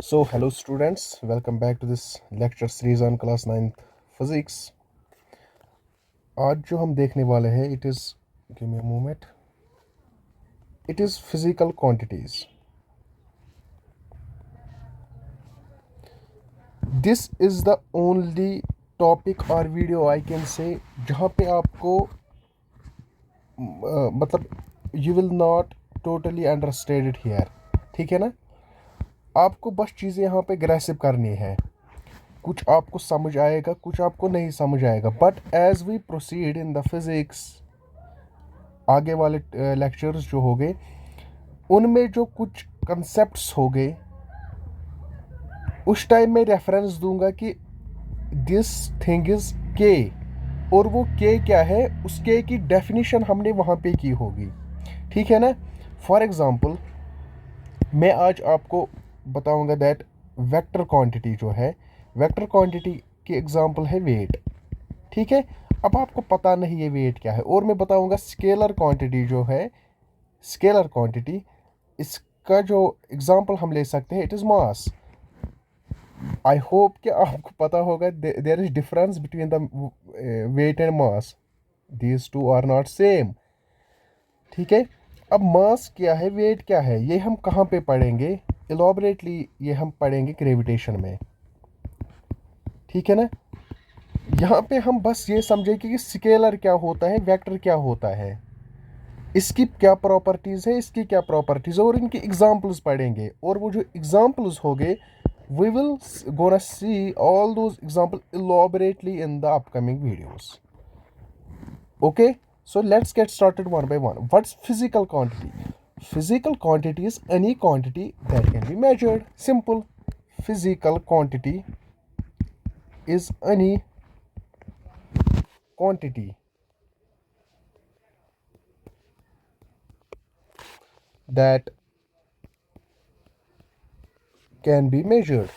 So, hello students, welcome back to this lecture series on class 9th physics. आज जो हम देखने वाले हैं give me a moment, it is physical quantities. This is the only topic or video I can say जहाँ पे आपको मतलब you will not totally understand it here. ठीक है ना? आपको बस चीज़ें यहाँ पे ग्रेसिप करनी है. कुछ आपको समझ आएगा, कुछ आपको नहीं समझ आएगा. But as we proceed in the physics, आगे वाले लेक्चर्स जो हो गए उनमें जो कुछ कंसेप्ट्स हो गए उस टाइम में रेफरेंस दूंगा कि दिस थिंग इज के, और वो के क्या है, उस के की डेफिनेशन हमने वहाँ पे की होगी. ठीक है ना? फॉर एग्जांपल मैं आज आपको बताऊंगा दैट वेक्टर क्वांटिटी जो है, वेक्टर क्वांटिटी की एग्जांपल है वेट. ठीक है? अब आपको पता नहीं है वेट क्या है. और मैं बताऊंगा स्केलर क्वांटिटी जो है, स्केलर क्वांटिटी, इसका जो एग्जांपल हम ले सकते हैं it is mass. I hope कि आपको पता होगा there is difference between the weight and mass. These two are not same. ठीक है? अब मास क्या है, वेट क्या है, ये हम कहाँ पे पढ़ेंगे इलॉबरेटली? ये हम पढ़ेंगे ग्रेविटेशन में. ठीक है ना? यहाँ पे हम बस ये समझेंगे कि स्केलर क्या होता है, वेक्टर क्या होता है, इसकी क्या प्रॉपर्टीज़ है, इसकी क्या प्रॉपर्टीज़ है, और इनकी एग्जांपल्स पढ़ेंगे. और वो जो एग्जांपल्स हो गए we will gonna see all those examples elaborately in the upcoming videos. Okay, so let's get started one by one. What's physical quantity? Physical quantity is any quantity that can be measured. Simple. Physical quantity is any quantity that can be measured.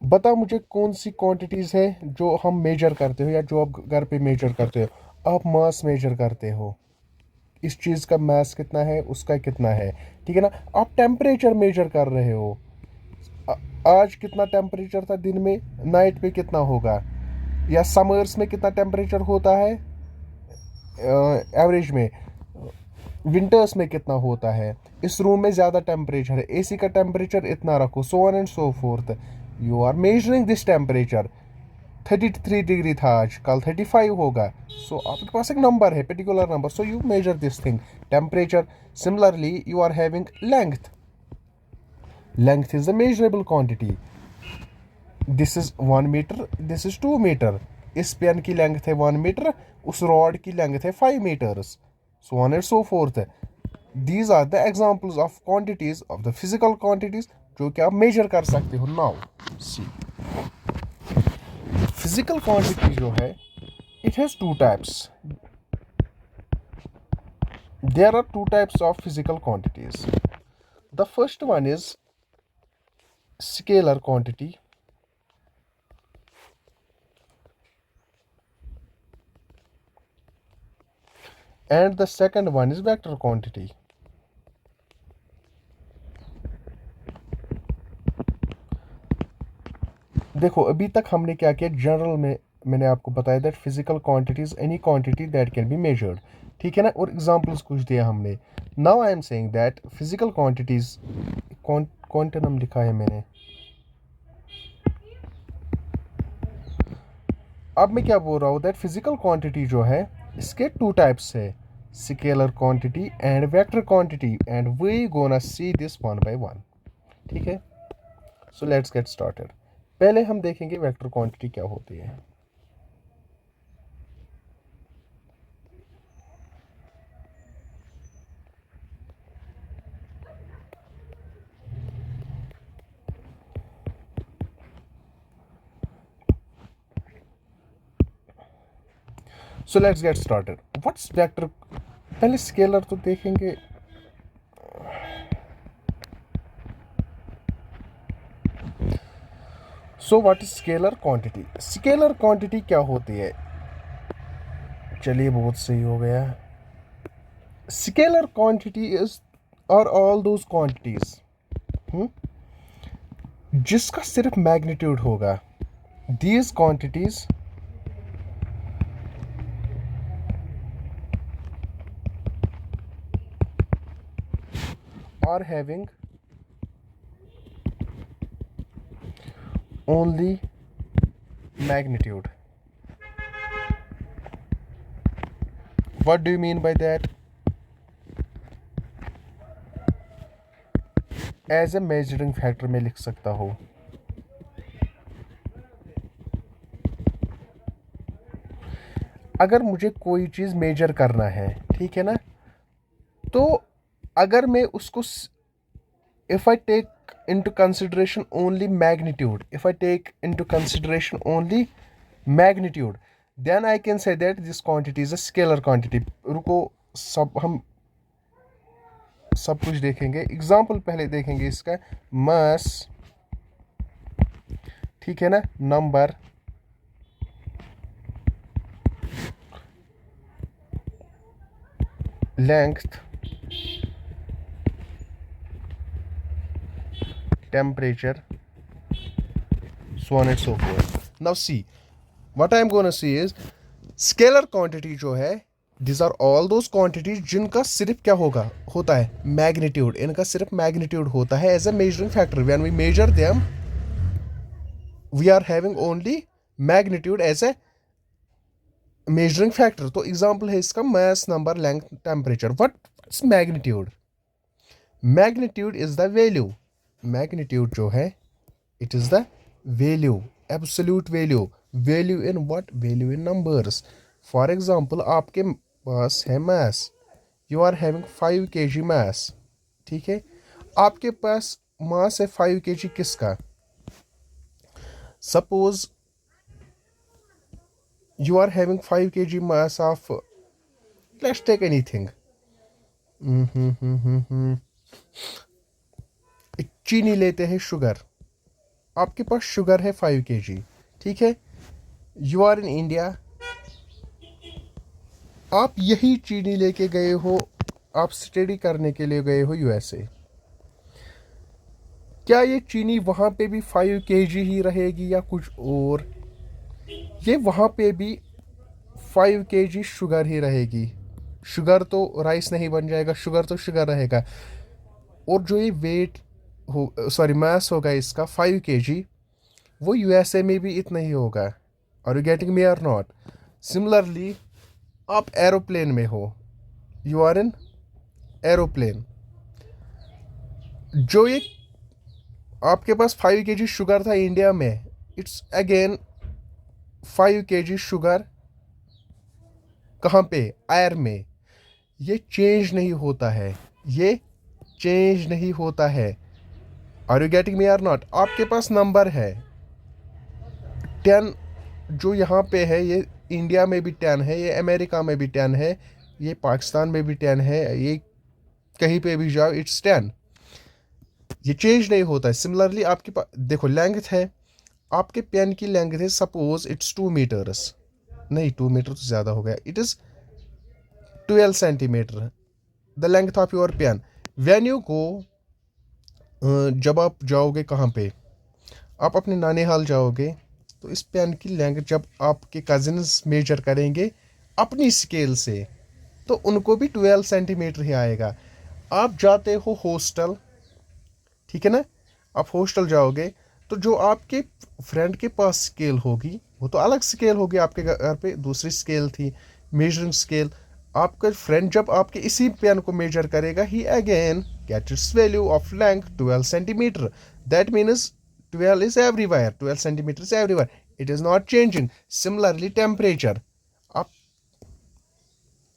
बता मुझे कौन सी quantities है जो हम major करते हो, या जो आप घर पे मेजर करते हो. आप मास मेजर करते हो, इस चीज़ का मास कितना है, उसका कितना है. ठीक है ना? आप टेम्परेचर मेजर कर रहे हो, आज कितना टेम्परेचर था दिन में, नाइट में कितना होगा, या समर्स में कितना टेम्परेचर होता है एवरेज में, विंटर्स में कितना होता है, इस रूम में ज़्यादा टेम्परेचर है, एसी का टेम्परेचर इतना रखो, so on and so forth. You are measuring this temperature. 33 degree था आज, कल 35 होगा. सो आपके पास एक नंबर है, particular number, so you measure this thing, temperature. Similarly you are having length. Length is the measurable quantity. This is 1 metre, this is 2 metre. इस pen की length है 1 मीटर, उस रॉड की लेंथ है 5 metres, so on and so forth. These are the examples of quantities, of the physical quantities जो कि आप major कर सकते हो. नाउ सी, फिजिकल क्वांटिटी जो है it has two types. There are two types of physical quantities. The first one is scalar quantity, and the second one is vector quantity. देखो अभी तक हमने क्या किया, जनरल में मैंने आपको बताया that physical quantities any quantity that can be measured. ठीक है ना? और एग्जांपल्स कुछ दिया हमने. Now I am saying that physical quantities, quantum लिखा है मैंने. अब मैं क्या बोल रहा हूँ दैट फिजिकल क्वांटिटी जो है इसके टू टाइप्स है, scalar quantity and vector quantity, and we gonna see this one by one. ठीक है? So let's get started. पहले हम देखेंगे वेक्टर क्वांटिटी क्या होती है. So let's get started. What's vector? पहले स्केलर तो देखेंगे. So what is scalar quantity? Scalar quantity क्या होती है? चलिए बहुत सही हो गया. स्केलर क्वांटिटी इज और ऑल दोज क्वांटिटीज जिसका सिर्फ मैग्नीट्यूड होगा। These quantities are having only magnitude. What do you mean by that? As a measuring factor में लिख सकता हूँ। अगर मुझे कोई चीज़ मेजर करना है, ठीक है ना, तो अगर मैं उसको if I take into consideration only magnitude, then I can say that this quantity is a scalar quantity. रुको, हम सब कुछ देखेंगे। एग्जाम्पल पहले देखेंगे इसका। मास, ठीक है ना, number, length, temperature, so on and so forth. Now see, what I am going to see is scalar quantity जो है, these are all those quantities जिनका सिर्फ क्या होता है magnitude. इनका सिर्फ magnitude होता है as a measuring factor. When we measure them, we are having only magnitude as a measuring factor. तो example है इसका mass, number, length, temperature. What's magnitude? Magnitude is the value. Magnitude जो है, it is the value, absolute value. Value in what? Value in numbers. For example, आपके पास है mass. You are having 5 kg mass. ठीक है, आपके पास mass है 5 kg किसका? Suppose you are having 5 kg mass of, let's take anything. चीनी लेते हैं, शुगर। आपके पास शुगर है 5 kg, ठीक है। यू आर इन इंडिया, आप यही चीनी लेके गए हो, आप स्टडी करने के लिए गए हो यूएसए। क्या ये चीनी वहाँ पे भी 5 kg ही रहेगी या कुछ और? ये वहाँ पे भी 5 kg शुगर ही रहेगी। शुगर तो राइस नहीं बन जाएगा, शुगर तो शुगर रहेगा। और जो ये वेट मास होगा इसका 5 kg, वो यूएसए में भी इतना ही होगा। आर यू गेटिंग मी और नॉट? सिमिलरली आप एरोप्लेन में हो, यू आर इन एरोप्लेन, जो ये आपके पास 5 kg शुगर था इंडिया में, इट्स अगेन 5 kg शुगर कहाँ पे? एयर में। ये चेंज नहीं होता है, ये चेंज नहीं होता है। Are you getting me or not? आपके पास नंबर है 10, जो यहाँ पे है, ये इंडिया में भी 10 है, ये अमेरिका में भी 10 है, ये पाकिस्तान में भी 10 है, ये कहीं पे भी जाओ इट्स 10। ये चेंज नहीं होता है। सिमिलरली आपके पास देखो लेंथ है, आपके पेन की लेंथ है, सपोज इट्स 2 मीटर्स, नहीं 2 मीटर तो ज़्यादा हो गया, it is 12 centimetre the length of your pen. When you go, जब आप जाओगे कहाँ पे, आप अपने नानिहाल जाओगे, तो इस पेन की लेंथ जब आपके कजिन्स मेजर करेंगे अपनी स्केल से, तो उनको भी 12 सेंटीमीटर ही आएगा। आप जाते हो हॉस्टल, ठीक है ना, आप हॉस्टल जाओगे, तो जो आपके फ्रेंड के पास स्केल होगी वो तो अलग स्केल होगी, आपके घर पे दूसरी स्केल थी, मेजरिंग स्केल। आपका फ्रेंड जब आपके इसी पेन को मेजर करेगा, he again get its value of length 12 centimetre. That means 12 is everywhere, 12 centimeters everywhere, it is not changing. Similarly temperature,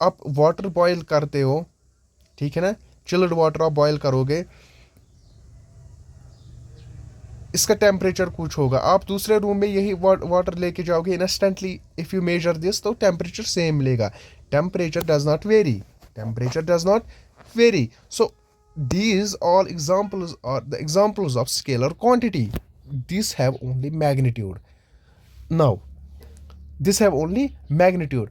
आप वाटर बॉयल करते हो, ठीक है ना, चिल्ड वाटर आप बॉयल करोगे, इसका टेम्परेचर कुछ होगा। आप दूसरे रूम में यही वाटर लेके जाओगे, instantly if you measure this, तो टेम्परेचर सेम लेगा। Temperature does not very, temperature does not very. So these all examples are the examples of scalar quantity. These have only magnitude. Now this have only magnitude.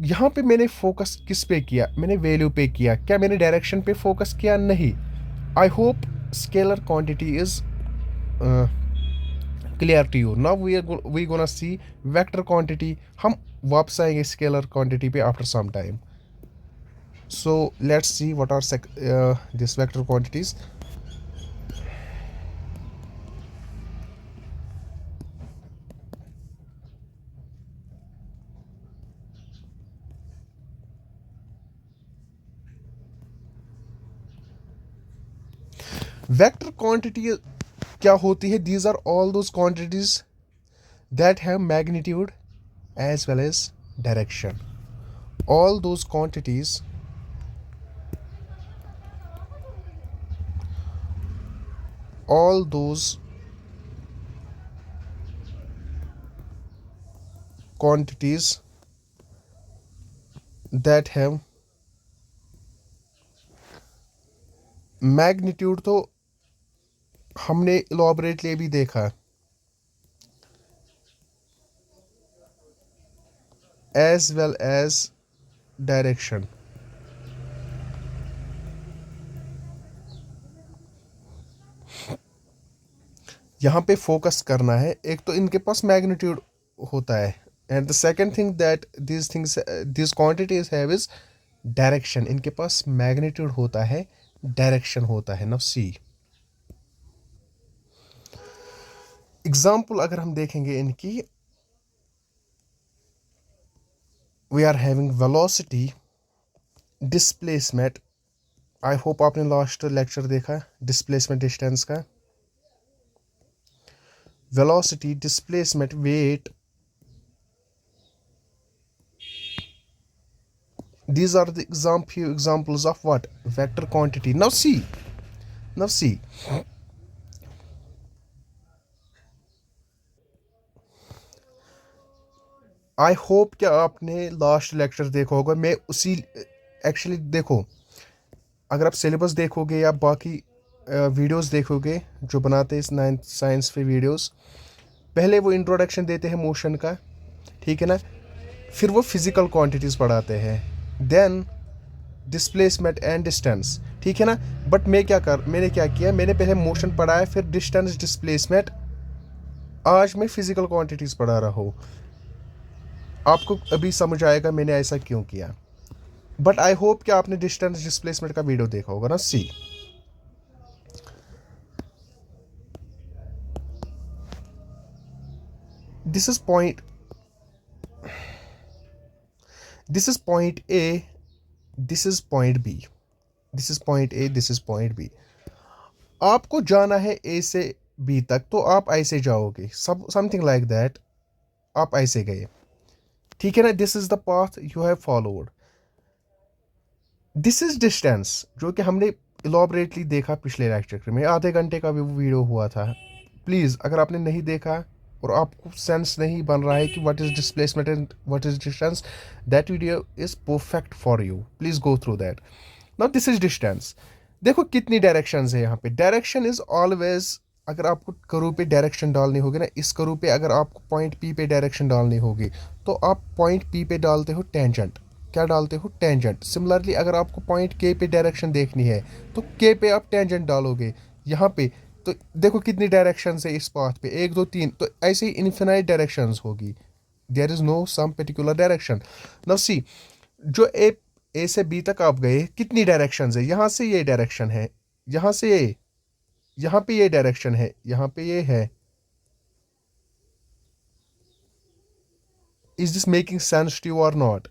यहाँ पे मैंने focus किस पे किया? मैंने value पे किया। क्या मैंने डायरेक्शन पे फोकस किया? नहीं। I hope scalar quantity is uh, clear to you. Now we gonna see vector quantity. हम वापस आएंगे scalar quantity पे after some time. So let's see what are these vector quantities. Vector quantity क्या होती है? These are all those quantities that have magnitude as well as direction. All those quantities that have magnitude तो हमने elaborately भी देखा, as well as direction. यहाँ पे focus करना है. एक तो इनके पास मैग्नीट्यूड होता है, and the second thing that these quantities have is direction. इनके पास मैग्नीट्यूड होता है, डायरेक्शन होता है. नाउ सी एग्जाम्पल अगर हम देखेंगे इनकी, we are having velocity, displacement. I hope आपने लास्ट लेक्चर देखा डिस्प्लेसमेंट डिस्टेंस का. Velocity, displacement, weight, these are the few examples of what? Vector quantity. Now see I hope कि आपने लास्ट लेक्चर देखा होगा. मैं उसी एक्चुअली देखो, अगर आप सिलेबस देखोगे या बाकी वीडियोस देखोगे जो बनाते हैं 9th साइंस पे वीडियोस, पहले वो इंट्रोडक्शन देते हैं मोशन का, ठीक है ना, फिर वो फिजिकल क्वांटिटीज़ पढ़ाते हैं, देन डिस्प्लेसमेंट एंड डिस्टेंस, ठीक है ना. बट मैंने क्या किया, मैंने पहले मोशन पढ़ाया, फिर डिस्टेंस, डिस्प्लेसमेंट. आज मैं फिजिकल क्वांटिटीज़ पढ़ा रहा हूँ. आपको अभी समझ आएगा मैंने ऐसा क्यों किया. बट आई होप कि आपने डिस्टेंस डिस्प्लेसमेंट का वीडियो देखा होगा ना. See this is point A, this is point B, this is point A, this is point B. आपको जाना है ए से बी तक, तो आप ऐसे जाओगे, समथिंग लाइक दैट. आप ऐसे गए, ठीक है ना. This is the path you have followed. This is distance, जो कि हमने इलॉबरेटली देखा पिछले लेक्चर में. आधे घंटे का भी वो वीडियो हुआ था. प्लीज़ अगर आपने नहीं देखा और आपको सेंस नहीं बन रहा है कि what is displacement and what is distance, that video is perfect for you. Please go through that. Now this is distance. देखो कितनी डायरेक्शंस है यहाँ पे. डायरेक्शन इज ऑलवेज, अगर आपको करू पे डायरेक्शन डालनी होगी ना, इस करू पे अगर आपको पॉइंट पी पे डायरेक्शन डालनी होगी, तो आप पॉइंट पी पे डालते हो टेंजेंट. क्या डालते हो? टेंजेंट. सिमिलरली अगर आपको पॉइंट के पे डायरेक्शन देखनी है, तो के पे आप टेंजेंट डालोगे. यहाँ पे तो देखो कितनी डायरेक्शंस है इस पाथ पे, 1 2 3. तो ऐसे ही इन्फिनाइट डायरेक्शंस होगी. There is no some particular direction. Now see, जो ए से बी तक आप गए, कितनी डायरेक्शंस है? यहाँ से ये डायरेक्शन है, यहाँ से ये, यहाँ पे ये डायरेक्शन है, यहाँ पे ये है. Is this making sense to you और not?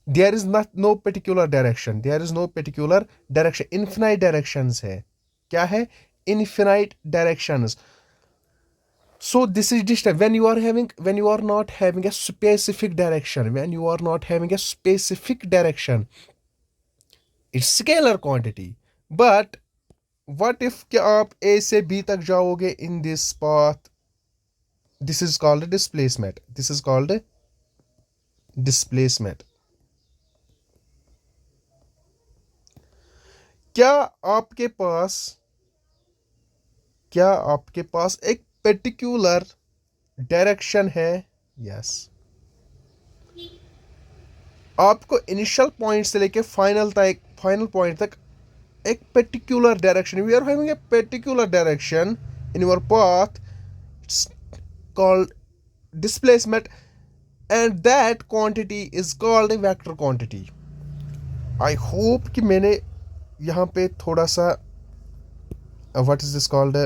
There is not no particular direction, there is no particular direction. Infinite directions है. क्या है? Infinite directions. So this is distant. When you are not having a specific direction, it's scalar quantity. But what if कि आप A से B तक जाओगे in this path? This is called displacement. क्या आपके पास एक पर्टिकुलर डायरेक्शन है? Yes. आपको इनिशियल पॉइंट से लेके फाइनल पॉइंट तक एक particular direction, we are having a particular direction in your path, it's called displacement, and that quantity is called a vector quantity. I hope कि मैंने यहाँ पे थोड़ा सा what is this called,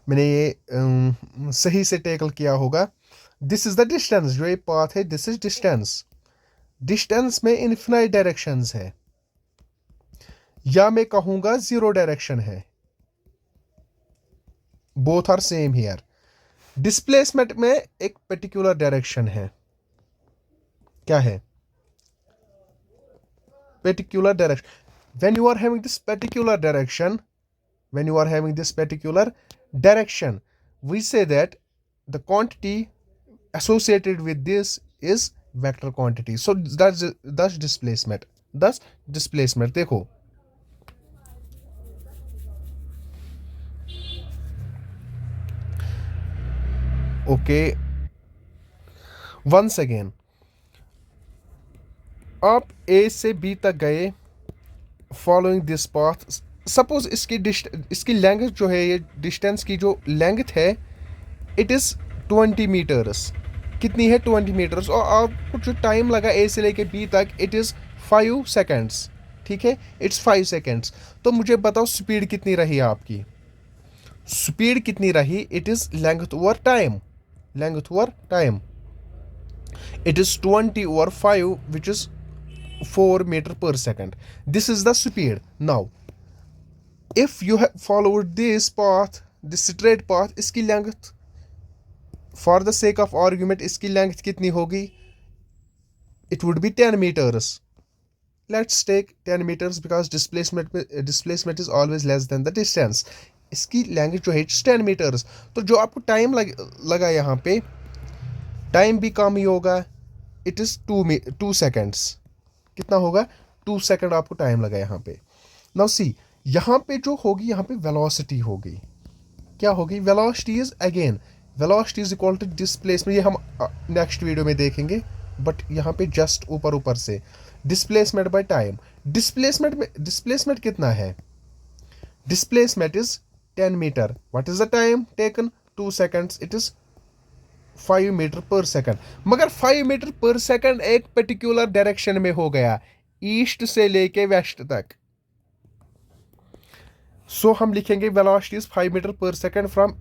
मैंने ये सही से टेकल किया होगा. दिस इज द डिस्टेंस, जो ये पाथ है, दिस इज डिस्टेंस. डिस्टेंस में इन्फिनाइट डायरेक्शंस है, या मैं कहूंगा जीरो डायरेक्शन है. Both are same here. Displacement में एक पर्टिकुलर डायरेक्शन है. क्या है? Particular direction. When you are having this particular direction, when you are having this particular direction, we say that the quantity associated with this is vector quantity. So that's displacement. Thus displacement. देखो, okay, once again, आप A से B तक गए following this path. Suppose इसकी length जो है, ये distance की जो लेंथ है, इट इज़ 20 मीटर्स. कितनी है? 20 मीटर्स. और आपको जो टाइम लगा ए से लेके बी तक, इट इज़ 5 सेकेंड्स. ठीक है, इट्स 5 सेकेंड्स. तो मुझे बताओ स्पीड कितनी रही आपकी? स्पीड कितनी रही? It is length over time. Length over time, it is 20 over 5 which is 4 metre per second. This is the speed. Now if you have followed this path, this straight path, इसकी length, for the sake of argument, इसकी length कितनी होगी? It would be 10 meters. Let's take 10 meters because displacement is always less than the distance. इसकी length जो है 10 meters. तो जो आपको टाइम लगा यहाँ पे, टाइम भी कम ही होगा. It is 2 seconds. कितना होगा? 2 सेकेंड आपको टाइम लगा यहाँ पे. Now see, यहाँ पे जो होगी, यहाँ पे वेलोसिटी होगी. क्या होगी? Velocity is again, velocity is equal to displacement. ये हम नेक्स्ट वीडियो में देखेंगे, बट यहाँ पे जस्ट ऊपर से डिस्प्लेसमेंट बाय टाइम. डिस्प्लेसमेंट कितना है? Displacement is 10 metre. What is the time taken? 2 seconds. It is 5 metre per second. मगर 5 मीटर पर सेकेंड एक पर्टिकुलर डायरेक्शन में हो गया, ईस्ट से लेके वेस्ट तक. सो हम लिखेंगे velocity is 5 metre per second from,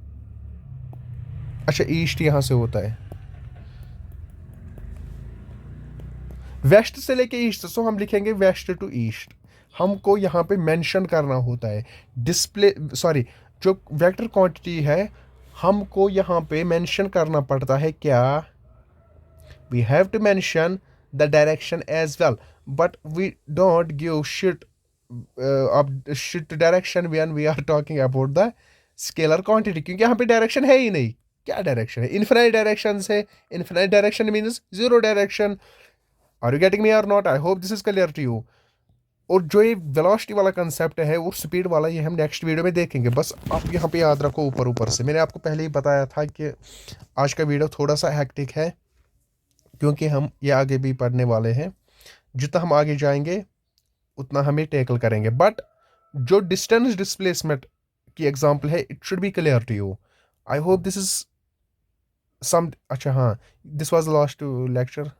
अच्छा ईस्ट यहां से होता है, वेस्ट से लेके ईस्ट. सो हम लिखेंगे वेस्ट टू ईस्ट. हमको यहाँ पे मेंशन करना होता है जो वेक्टर क्वांटिटी है, हमको यहाँ पे मेंशन करना पड़ता है. क्या? We have to mention the direction as well, but we don't give shit direction when we are talking about the scalar quantity, क्योंकि यहाँ पे डायरेक्शन है ही नहीं. क्या डायरेक्शन है? इनफिनाइट डायरेक्शन है. Infinite direction means zero direction. Are you getting me और not? I hope this is clear to you. और जो ये वेलोसिटी वाला कंसेप्ट है और स्पीड वाला, ये हम नेक्स्ट वीडियो में देखेंगे. बस आप यहाँ पे याद रखो ऊपर से. मैंने आपको पहले ही बताया था कि आज का वीडियो थोड़ा सा हैक्टिक है, क्योंकि हम ये आगे भी पढ़ने वाले हैं. जितना हम आगे जाएंगे उतना हमें टैकल करेंगे. बट जो डिस्टेंस डिस्प्लेसमेंट की एग्जांपल है, it should be clear to you. I hope this is some. अच्छा हाँ, this was the last lecture.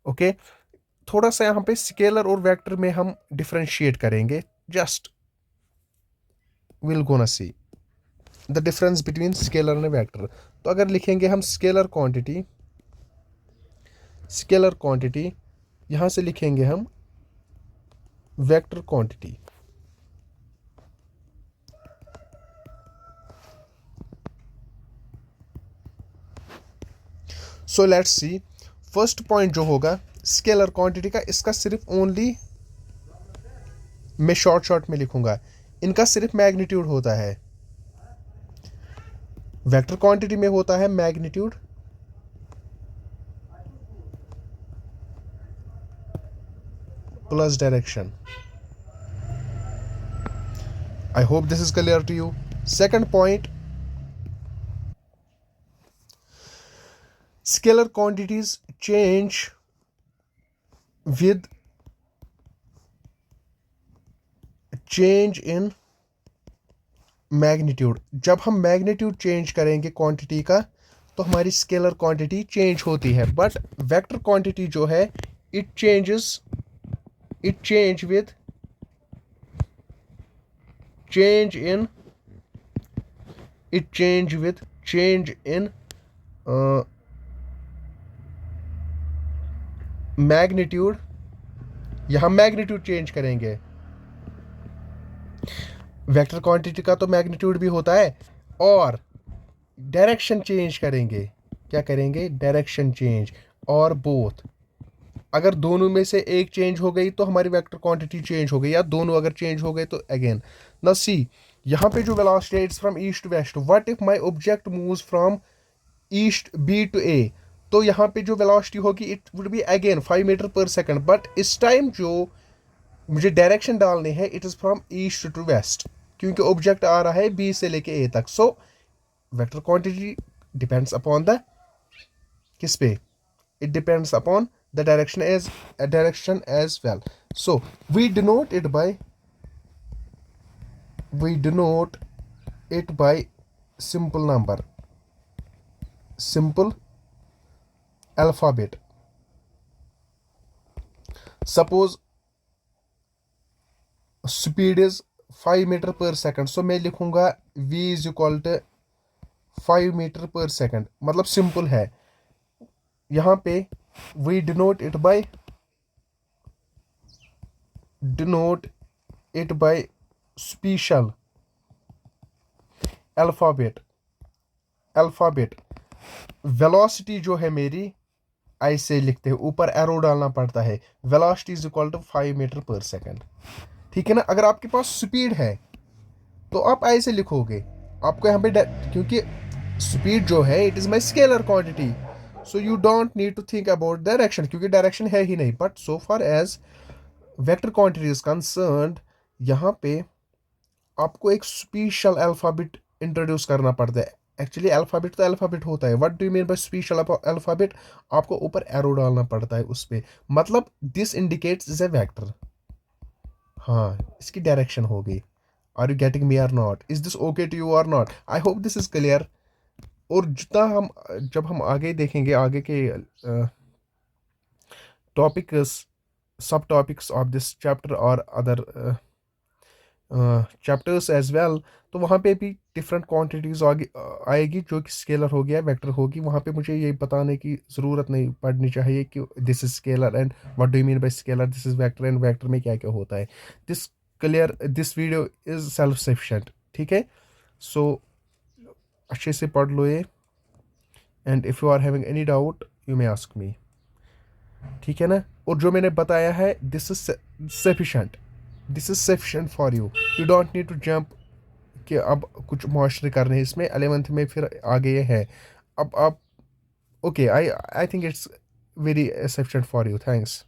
Okay, थोड़ा सा यहाँ पे स्केलर और वेक्टर में हम डिफरेंशिएट करेंगे. Just will gonna see the difference between scalar and vector. तो अगर लिखेंगे हम स्केलर क्वांटिटी, यहाँ से लिखेंगे हम vector quantity. So let's see. First point जो होगा स्केलर क्वांटिटी का, इसका सिर्फ ओनली मैं शॉर्ट में लिखूंगा, इनका सिर्फ मैग्नीट्यूड होता है. वेक्टर क्वांटिटी में होता है magnitude plus direction. I hope this is clear to you. Second point, scalar quantities change with change in magnitude. जब हम मैग्नीट्यूड चेंज करेंगे क्वांटिटी का तो हमारी स्केलर क्वांटिटी चेंज होती है, बट वेक्टर क्वांटिटी जो है it change with change in change in magnitude. यहां मैग्नीट्यूड चेंज करेंगे। वेक्टर क्वांटिटी का तो मैग्नीट्यूड भी होता है, और डायरेक्शन चेंज करेंगे। क्या करेंगे? Direction change. और बोथ, अगर दोनों में से एक चेंज हो गई तो हमारी वेक्टर क्वांटिटी चेंज हो गई, या दोनों अगर चेंज हो गए तो अगेन। ना सी, यहाँ पे जो वेलोसिटी है it's from east to west. What if my object moves from east B to A? तो यहाँ पे जो वेलोसिटी होगी it would be again 5 metre per second, but इस टाइम जो मुझे डायरेक्शन डालने हैं it is from east to west, क्योंकि ऑब्जेक्ट आ रहा है बी से लेके ए तक। So vector quantity depends upon the किस पे? It depends upon the direction as well. So we denote it by simple number, simple alphabet. Suppose speed is 5 meter per second, so मैं लिखूंगा v is equal to 5 meter per second, मतलब simple है। यहाँ पे we denote it by special alphabet। Velocity जो है मेरी ऐसे लिखते हैं, ऊपर एरो डालना पड़ता है। Velocity is equal to 5 metre per second. ठीक है ना? अगर आपके पास स्पीड है तो आप ऐसे लिखोगे। आपको यहाँ पे क्योंकि स्पीड जो है it is my scalar quantity, so you don't need to think about direction, क्योंकि डायरेक्शन है ही नहीं। But so far as vector quantity is concerned, यहाँ पे आपको एक स्पेशल अल्फाबेट इंट्रोड्यूस करना पड़ता है। एक्चुअली अल्फाबेट तो अल्फाबेट होता है। What do you mean by special alphabet? आपको ऊपर एरो डालना पड़ता है उस पे, मतलब this indicates is a vector. हाँ, इसकी डायरेक्शन हो गई। Are you getting me or not? Is this okay to you or not? I hope this is clear. और जितना हम जब हम आगे देखेंगे आगे के टॉपिक्स, सब टॉपिक्स ऑफ दिस चैप्टर और अदर चैप्टर्स एज वेल, तो वहाँ पे भी डिफरेंट क्वांटिटीज आगे आएगी, जो कि स्केलर हो गया, वेक्टर होगी। वहाँ पे मुझे ये बताने की ज़रूरत नहीं पड़नी चाहिए कि this is scalar and what do you mean by scalar, this is vector and vector में क्या क्या होता है। This video is self sufficient. ठीक है? सो अच्छे से पढ़ लो ये, and if you are having any doubt you may ask me. ठीक है ना? और जो मैंने बताया है this is sufficient for you. You don't need to jump कि अब कुछ मुआशरे करने हैं इसमें। 11th में फिर आगे ये है। अब आप okay, I think it's very sufficient for you. Thanks.